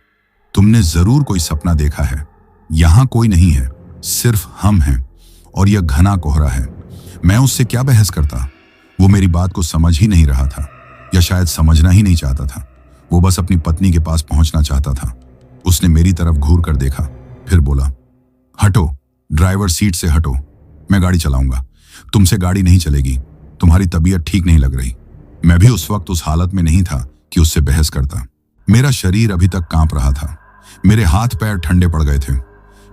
तुमने जरूर कोई सपना देखा है। यहां कोई नहीं है, सिर्फ हम हैं और यह घना कोहरा है। मैं उससे क्या बहस करता? वो मेरी बात को समझ ही नहीं रहा था, या शायद समझना ही नहीं चाहता था। वो बस अपनी पत्नी के पास पहुंचना चाहता था। उसने मेरी तरफ घूर कर देखा, फिर बोला, हटो, ड्राइवर सीट से हटो, मैं गाड़ी चलाऊंगा। तुमसे गाड़ी नहीं चलेगी, तुम्हारी तबीयत ठीक नहीं लग रही। मैं भी उस वक्त उस हालत में नहीं था कि उससे बहस करता। मेरा शरीर अभी तक कांप रहा था, मेरे हाथ पैर ठंडे पड़ गए थे।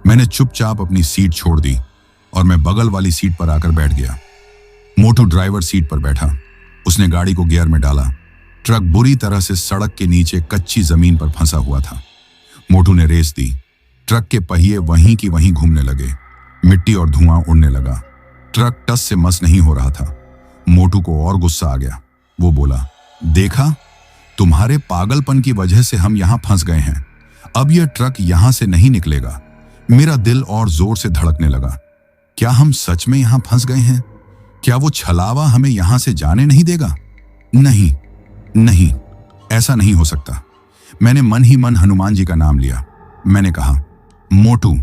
मैंने चुपचाप अपनी सीट छोड़ दी और मैं बगल वाली सीट पर आकर बैठ गया। मोटू ड्राइवर सीट पर बैठा। उसने गाड़ी को गियर में डाला। ट्रक बुरी तरह से सड़क के नीचे कच्ची जमीन पर फंसा हुआ था। मोटू ने रेस दी। ट्रक के पहिए वहीं की वहीं घूमने लगे। मिट्टी और धुआं उड़ने लगा। ट्रक टस से मस नहीं हो रहा था। मोटू को और गुस्सा आ गया। वो बोला, देखा, तुम्हारे पागलपन की वजह से हम यहां फंस गए हैं। अब यह ट्रक यहां से नहीं निकलेगा। मेरा दिल और जोर से धड़कने लगा। क्या हम सच में यहां फंस गए हैं? क्या वो छलावा हमें यहां से जाने नहीं देगा? नहीं, नहीं, ऐसा नहीं हो सकता। मैंने मन ही मन हनुमान जी का नाम लिया। मैंने कहा, मोटू,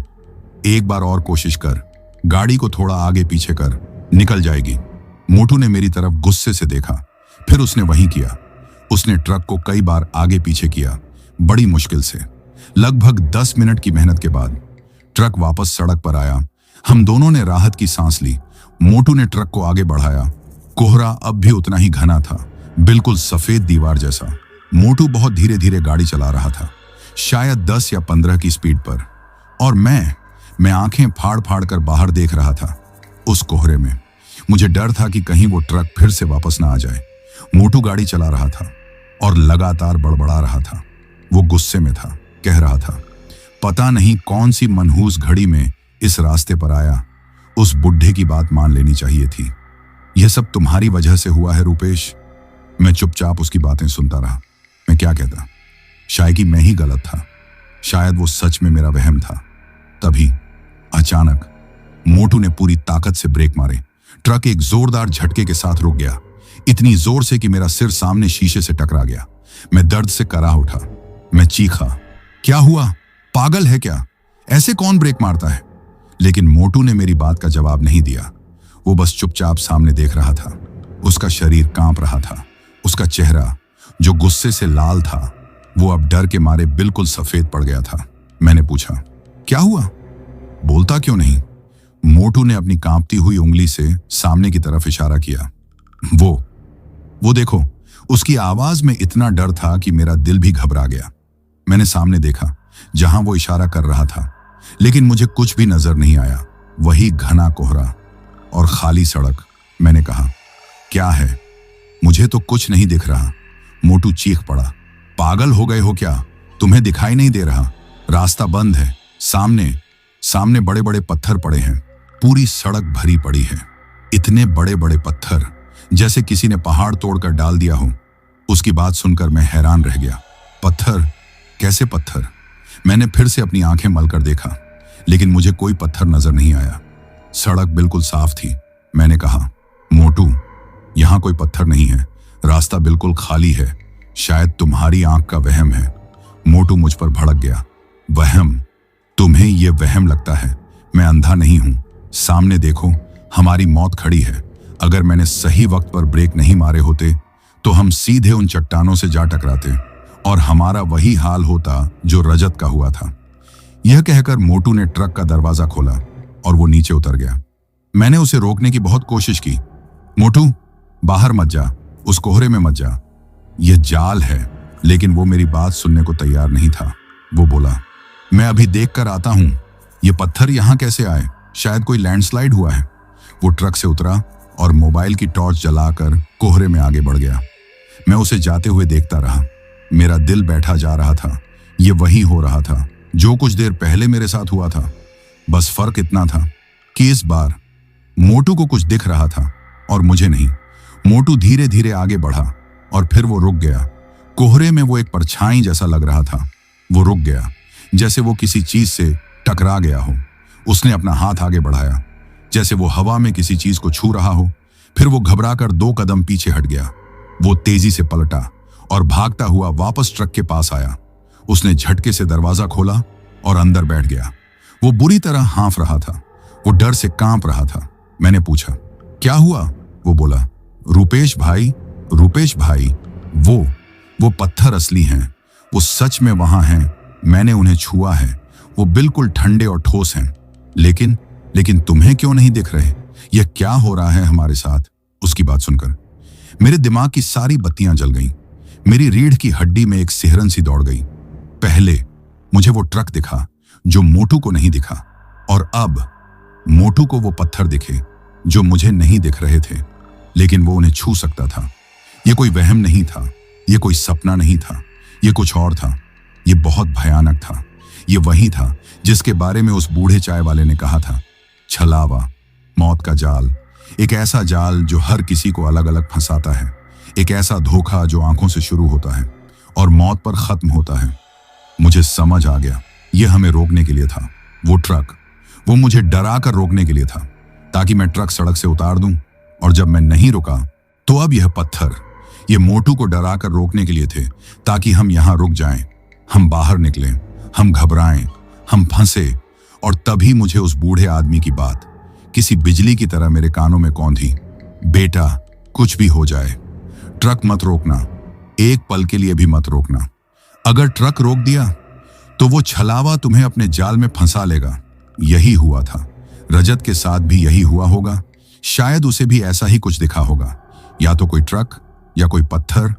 एक बार और कोशिश कर, गाड़ी को थोड़ा आगे पीछे कर, निकल जाएगी। मोटू ने मेरी तरफ गुस्से से देखा, फिर उसने वही किया। उसने ट्रक को कई बार आगे पीछे किया, बड़ी मुश्किल से। लगभग 10 मिनट की मेहनत के बाद ट्रक वापस सड़क पर आया। हम दोनों ने राहत की सांस ली। मोटू ने ट्रक को आगे बढ़ाया। कोहरा अब भी उतना ही घना था, बिल्कुल सफेद दीवार जैसा। मोटू बहुत धीरे धीरे गाड़ी चला रहा था, शायद 10 या 15 की स्पीड पर। और मैं आंखें फाड़ फाड़ कर बाहर देख रहा था। उस कोहरे में मुझे डर था कि कहीं वो ट्रक फिर से वापस ना आ जाए। मोटू गाड़ी चला रहा था और लगातार बड़बड़ा रहा था। वो गुस्से में था, कह रहा था, पता नहीं कौन सी मनहूस घड़ी में इस रास्ते पर आया। उस बुढ़े की बात मान लेनी चाहिए थी। यह सब तुम्हारी वजह से हुआ है रूपेश। मैं चुपचाप उसकी बातें सुनता रहा। मैं क्या कहता? शायद कि मैं ही गलत था, शायद वो सच में मेरा वहम था। तभी अचानक मोटू ने पूरी ताकत से ब्रेक मारे। ट्रक एक जोरदार झटके के साथ रुक गया, इतनी जोर से कि मेरा सिर सामने शीशे से टकरा गया। मैं दर्द से कराह उठा। मैं चीखा, क्या हुआ? पागल है क्या? ऐसे कौन ब्रेक मारता है? लेकिन मोटू ने मेरी बात का जवाब नहीं दिया। वो बस चुपचाप सामने देख रहा था। उसका शरीर कांप रहा था। उसका चेहरा, जो गुस्से से लाल था, वो अब डर के मारे बिल्कुल सफेद पड़ गया था। मैंने पूछा, क्या हुआ? बोलता क्यों नहीं? मोटू ने अपनी कांपती हुई उंगली से सामने की तरफ इशारा किया। वो देखो। उसकी आवाज में इतना डर था कि मेरा दिल भी घबरा गया। मैंने सामने देखा, जहां वो इशारा कर रहा था, लेकिन मुझे कुछ भी नजर नहीं आया। वही घना कोहरा और खाली सड़क। मैंने कहा, क्या है? मुझे तो कुछ नहीं दिख रहा। मोटू चीख पड़ा, पागल हो गए हो क्या? तुम्हें दिखाई नहीं दे रहा? रास्ता बंद है। सामने बड़े बड़े पत्थर पड़े हैं। पूरी सड़क भरी पड़ी है। इतने बड़े बड़े पत्थर, जैसे किसी ने पहाड़ तोड़कर डाल दिया हो। उसकी बात सुनकर मैं हैरान रह गया। पत्थर? कैसे पत्थर? मैंने फिर से अपनी आंखें मलकर देखा, लेकिन मुझे कोई पत्थर नजर नहीं आया। सड़क बिल्कुल साफ थी। मैंने कहा, मोटू, यहां कोई पत्थर नहीं है। रास्ता बिल्कुल खाली है। शायद तुम्हारी आंख का वहम है। मोटू मुझ पर भड़क गया। वहम? तुम्हें यह वहम लगता है? मैं अंधा नहीं हूं। सामने देखो, हमारी मौत खड़ी है। अगर मैंने सही वक्त पर ब्रेक नहीं मारे होते तो हम सीधे उन चट्टानों से जा टकराते और हमारा वही हाल होता जो रजत का हुआ था। यह कहकर मोटू ने ट्रक का दरवाजा खोला और वो नीचे उतर गया। मैंने उसे रोकने की बहुत कोशिश की। मोटू, बाहर मत जा, उस कोहरे में मत जा, यह जाल है। लेकिन वो मेरी बात सुनने को तैयार नहीं था। वो बोला, मैं अभी देख कर आता हूं। ये पत्थर यहां कैसे आए? शायद कोई लैंडस्लाइड हुआ है। वो ट्रक से उतरा और मोबाइल की टॉर्च जलाकर कोहरे में आगे बढ़ गया। मैं उसे जाते हुए देखता रहा। मेरा दिल बैठा जा रहा था। ये वही हो रहा था जो कुछ देर पहले मेरे साथ हुआ था। बस फर्क इतना था कि इस बार मोटू को कुछ दिख रहा था और मुझे नहीं। मोटू धीरे धीरे आगे बढ़ा और फिर वो रुक गया। कोहरे में वो एक परछाई जैसा लग रहा था। वो रुक गया, जैसे वो किसी चीज से टकरा गया हो। उसने अपना हाथ आगे बढ़ाया, जैसे वो हवा में किसी चीज को छू रहा हो। फिर वो घबराकर 2 कदम पीछे हट गया। वो तेजी से पलटा और भागता हुआ वापस ट्रक के पास आया। उसने झटके से दरवाजा खोला और अंदर बैठ गया। वो बुरी तरह हाँफ रहा था, वो डर से कांप रहा था। मैंने पूछा, क्या हुआ? वो बोला, रूपेश भाई, रूपेश भाई, वो पत्थर असली हैं, वो सच में वहां हैं, मैंने उन्हें छुआ है, वो बिल्कुल ठंडे और ठोस हैं। लेकिन तुम्हें क्यों नहीं दिख रहे? यह क्या हो रहा है हमारे साथ? उसकी बात सुनकर मेरे दिमाग की सारी बत्तियां जल गईं। मेरी रीढ़ की हड्डी में एक सिहरन सी दौड़ गई। पहले मुझे वो ट्रक दिखा जो मोटू को नहीं दिखा, और अब मोटू को वो पत्थर दिखे जो मुझे नहीं दिख रहे थे, लेकिन वो उन्हें छू सकता था। ये कोई वहम नहीं था, ये कोई सपना नहीं था, ये कुछ और था। ये बहुत भयानक था। ये वही था जिसके बारे में उस बूढ़े चाय वाले ने कहा था, छलावा, मौत का जाल, एक ऐसा जाल जो हर किसी को अलग अलग फंसाता है, एक ऐसा धोखा जो आंखों से शुरू होता है और मौत पर खत्म होता है। मुझे समझ आ गया, यह हमें रोकने के लिए था। वो ट्रक, वो मुझे डरा कर रोकने के लिए था, ताकि मैं ट्रक सड़क से उतार दूं। और जब मैं नहीं रुका तो अब यह पत्थर, ये मोटू को डरा कर रोकने के लिए थे, ताकि हम यहां रुक जाएं, हम बाहर निकलें, हम घबराएं, हम फंसे। और तभी मुझे उस बूढ़े आदमी की बात किसी बिजली की तरह मेरे कानों में कौंधी, बेटा, कुछ भी हो जाए, ट्रक मत रोकना, एक पल के लिए भी मत रोकना। अगर ट्रक रोक दिया तो वो छलावा तुम्हें अपने जाल में फंसा लेगा। यही हुआ था, रजत के साथ भी यही हुआ होगा। शायद उसे भी ऐसा ही कुछ दिखा होगा, या तो कोई ट्रक, या कोई पत्थर,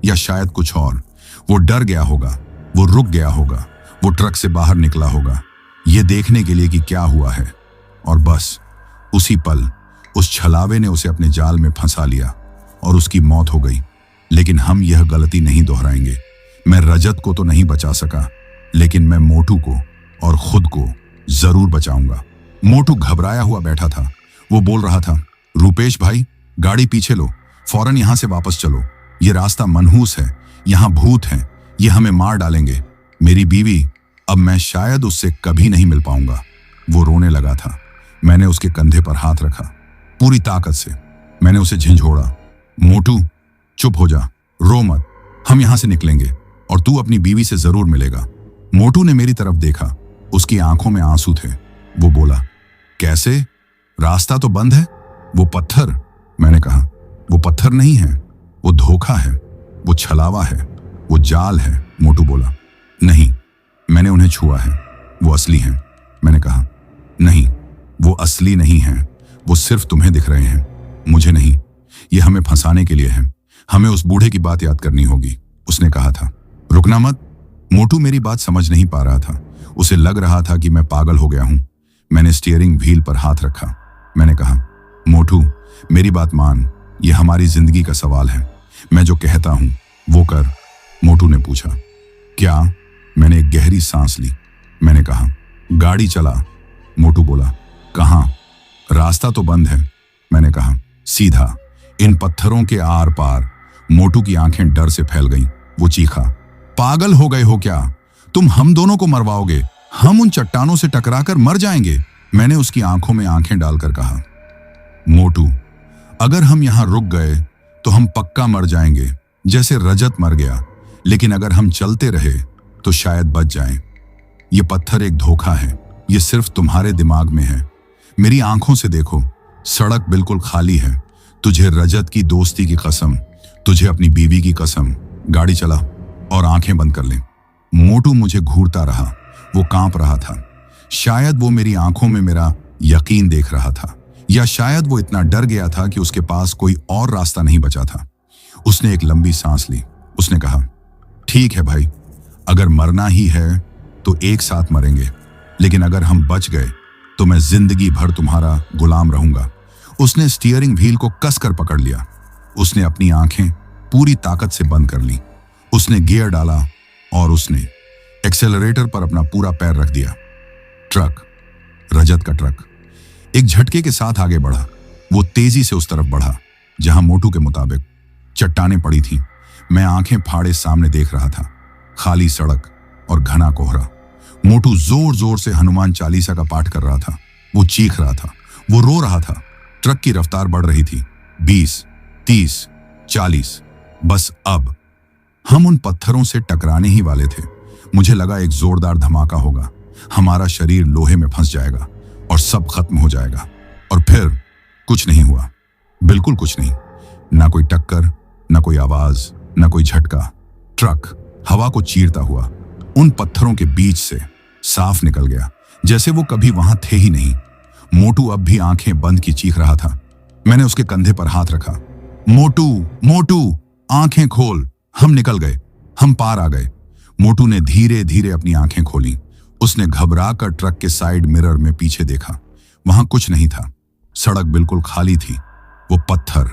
या शायद कुछ और। वो डर गया होगा, वो रुक गया होगा, वो ट्रक से बाहर निकला होगा, ये देखने के लिए कि क्या हुआ है। और बस उसी पल उस छलावे ने उसे अपने जाल में फंसा लिया और उसकी मौत हो गई। लेकिन हम यह गलती नहीं दोहराएंगे। मैं रजत को तो नहीं बचा सका, लेकिन मैं मोटू को और खुद को जरूर बचाऊंगा। मोटू घबराया हुआ बैठा था। वो बोल रहा था, रूपेश भाई, गाड़ी पीछे लो, फौरन यहां से वापस चलो। ये रास्ता मनहूस है, यहां भूत हैं, ये हमें मार डालेंगे। मेरी बीवी, अब मैं शायद उससे कभी नहीं मिल पाऊंगा। वो रोने लगा था। मैंने उसके कंधे पर हाथ रखा, पूरी ताकत से। मैंने उसे झंझोड़ा, मोटू, चुप हो जा, रो मत, हम यहां से निकलेंगे और तू अपनी बीवी से जरूर मिलेगा। मोटू ने मेरी तरफ देखा, उसकी आंखों में आंसू थे। वो बोला, कैसे? रास्ता तो बंद है। वो पत्थर, मैंने कहा, वो पत्थर नहीं है, वो धोखा है, वो छलावा है, वो जाल है। मोटू बोला, नहीं, मैंने उन्हें छुआ है, वो असली हैं। मैंने कहा, नहीं, वो असली नहीं हैं, वो सिर्फ तुम्हें दिख रहे हैं, मुझे नहीं। ये हमें फंसाने के लिए है, हमें उस बूढ़े की बात याद करनी होगी। उसने कहा था, रुकना मत। मोटू मेरी बात समझ नहीं पा रहा था, उसे लग रहा था कि मैं पागल हो गया हूं। मैंने स्टीयरिंग व्हील पर हाथ रखा। मैंने कहा, मोटू, मेरी बात मान, यह हमारी जिंदगी का सवाल है, मैं जो कहता हूं वो कर। मोटू ने पूछा, क्या? मैंने एक गहरी सांस ली। मैंने कहा, गाड़ी चला। मोटू बोला, कहां? रास्ता तो बंद है। मैंने कहा, सीधा, इन पत्थरों के आर पार। मोटू की आंखें डर से फैल गईं। वो चीखा, पागल हो गए हो क्या? तुम हम दोनों को मरवाओगे, हम उन चट्टानों से टकराकर मर जाएंगे। मैंने उसकी आंखों में आंखें डालकर कहा, मोटू, अगर हम यहां रुक गए तो हम पक्का मर जाएंगे, जैसे रजत मर गया। लेकिन अगर हम चलते रहे तो शायद बच जाएं। ये पत्थर एक धोखा है, ये सिर्फ तुम्हारे दिमाग में है। मेरी आंखों से देखो, सड़क बिल्कुल खाली है। तुझे रजत की दोस्ती की कसम, तुझे अपनी बीवी की कसम। गाड़ी चला और आंखें बंद कर ले। मोटू मुझे घूरता रहा, वो कांप रहा था। शायद वो मेरी आंखों में मेरा यकीन देख रहा था, या शायद वो इतना डर गया था कि उसके पास कोई और रास्ता नहीं बचा था। उसने एक लंबी सांस ली। उसने कहा, ठीक है भाई, अगर मरना ही है तो एक साथ मरेंगे, लेकिन अगर हम बच गए तो मैं जिंदगी भर तुम्हारा गुलाम रहूंगा। उसने स्टीयरिंग व्हील को कसकर पकड़ लिया। उसने अपनी आंखें पूरी ताकत से बंद कर ली। उसने गियर डाला और उसने एक्सेलरेटर पर अपना पूरा पैर रख दिया। ट्रक, रजत का ट्रक, एक झटके के साथ आगे बढ़ा। वो तेजी से उस तरफ बढ़ा जहां मोटू के मुताबिक चट्टानें पड़ी थीं। मैं आंखें फाड़े सामने देख रहा था, खाली सड़क और घना कोहरा। मोटू जोर जोर से हनुमान चालीसा का पाठ कर रहा था। वो चीख रहा था, वो रो रहा था। ट्रक की रफ्तार बढ़ रही थी, 20, 30, 40। बस अब हम उन पत्थरों से टकराने ही वाले थे। मुझे लगा एक जोरदार धमाका होगा। हमारा शरीर लोहे में फंस जाएगा और सब खत्म हो जाएगा। और फिर कुछ नहीं हुआ, बिल्कुल कुछ नहीं। ना कोई टक्कर, ना कोई आवाज, ना कोई झटका। ट्रक हवा को चीरता हुआ उन पत्थरों के बीच से साफ निकल गया, जैसे वो कभी वहां थे ही नहीं। मोटू अब भी आंखें बंद की चीख रहा था। मैंने उसके कंधे पर हाथ रखा। मोटू, मोटू, आंखें खोल, हम निकल गए, हम पार आ गए। मोटू ने धीरे धीरे अपनी आंखें खोली। उसने घबराकर ट्रक के साइड मिरर में पीछे देखा। वहां कुछ नहीं था। सड़क बिल्कुल खाली थी। वो पत्थर,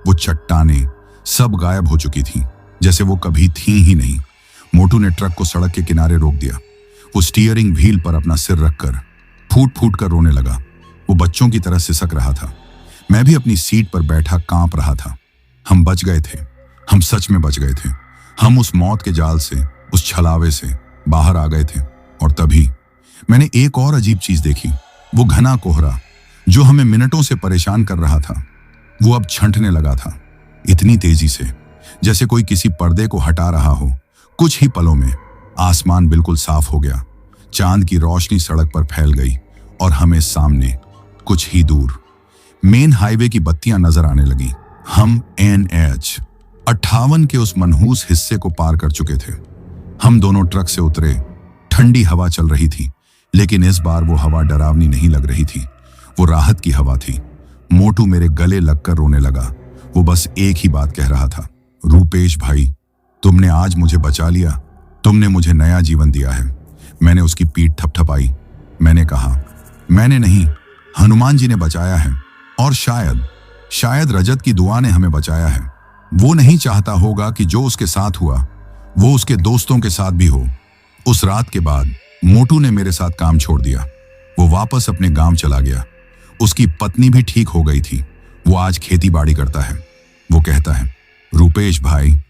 वो चट्टानें सब गायब हो चुकी थी, जैसे वो कभी थी ही नहीं। मोटू ने ट्रक को सड़क के किनारे रोक दिया। वो स्टीयरिंग व्हील पर अपना सिर रखकर फूट फूट कर रोने लगा। वो बच्चों की तरह सिसक रहा था। मैं भी अपनी सीट पर बैठा कांप रहा था। हम बच गए थे, हम सच में बच गए थे। हम उस मौत के जाल से, उस छलावे से बाहर आ गए थे। और तभी मैंने एक और अजीब चीज देखी। वो घना कोहरा जो हमें मिनटों से परेशान कर रहा था, वो अब छंटने लगा था, इतनी तेजी से जैसे कोई किसी पर्दे को हटा रहा हो। कुछ ही पलों में आसमान बिल्कुल साफ हो गया। चांद की रोशनी सड़क पर फैल गई और हमें सामने कुछ ही दूर मेन हाईवे की बत्तियां नजर आने लगी। हम NH 58 के उस मनहूस हिस्से को पार कर चुके थे। हम दोनों ट्रक से उतरे। ठंडी हवा चल रही थी, लेकिन इस बार वो हवा डरावनी नहीं लग रही थी। वो राहत की हवा थी। मोटू मेरे गले लगकर रोने लगा। वो बस एक ही बात कह रहा था, रूपेश भाई, तुमने आज मुझे बचा लिया, तुमने मुझे नया जीवन दिया है। मैंने उसकी पीठ थपथपाई। मैंने कहा, मैंने नहीं, हनुमान जी ने बचाया है। और शायद रजत की दुआ ने हमें बचाया है। वो नहीं चाहता होगा कि जो उसके साथ हुआ वो उसके दोस्तों के साथ भी हो। उस रात के बाद मोटू ने मेरे साथ काम छोड़ दिया। वो वापस अपने गांव चला गया। उसकी पत्नी भी ठीक हो गई थी। वो आज खेती बाड़ी करता है। वो कहता है, रूपेश भाई,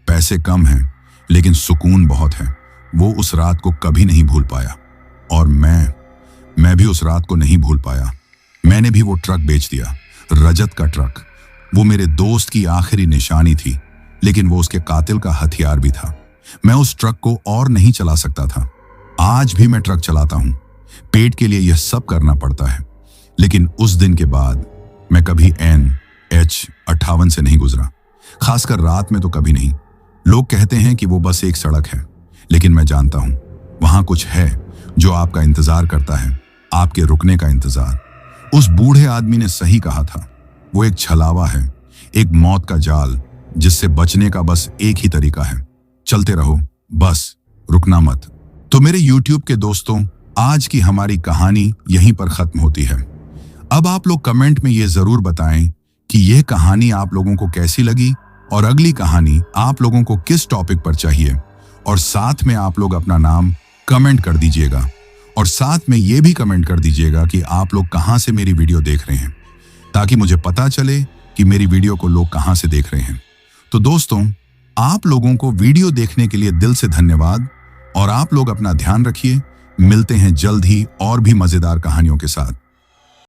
पैसे कम हैं लेकिन सुकून बहुत है। वो उस रात को कभी नहीं भूल पाया। और मैं भी उस रात को नहीं भूल पाया। मैंने भी वो ट्रक बेच दिया, रजत का ट्रक। वो मेरे दोस्त की आखिरी निशानी थी, लेकिन वो उसके कातिल का हथियार भी था। मैं उस ट्रक को और नहीं चला सकता था। आज भी मैं ट्रक चलाता हूं। पेट के लिए यह सब करना पड़ता है। लेकिन उस दिन के बाद मैं कभी NH 58 से नहीं गुजरा, खासकर रात में तो कभी नहीं। लोग कहते हैं कि वो बस एक सड़क है, लेकिन मैं जानता हूं वहां कुछ है जो आपका इंतजार करता है, आपके रुकने का इंतजार। उस बूढ़े आदमी ने सही कहा था। वो एक छलावा है, एक मौत का जाल, जिससे बचने का बस एक ही तरीका है, चलते रहो, बस रुकना मत। तो मेरे YouTube के दोस्तों, आज की हमारी कहानी यहीं पर खत्म होती है। अब आप लोग कमेंट में ये जरूर बताएं कि यह कहानी आप लोगों को कैसी लगी और अगली कहानी आप लोगों को किस टॉपिक पर चाहिए। और साथ में आप लोग अपना नाम कमेंट कर दीजिएगा। और साथ में ये भी कमेंट कर दीजिएगा कि आप लोग कहां से मेरी वीडियो देख रहे हैं, ताकि मुझे पता चले कि मेरी वीडियो को लोग कहां से देख रहे हैं। तो दोस्तों, आप लोगों को वीडियो देखने के लिए दिल से धन्यवाद। और आप लोग अपना ध्यान रखिए। मिलते हैं जल्द ही और भी मजेदार कहानियों के साथ।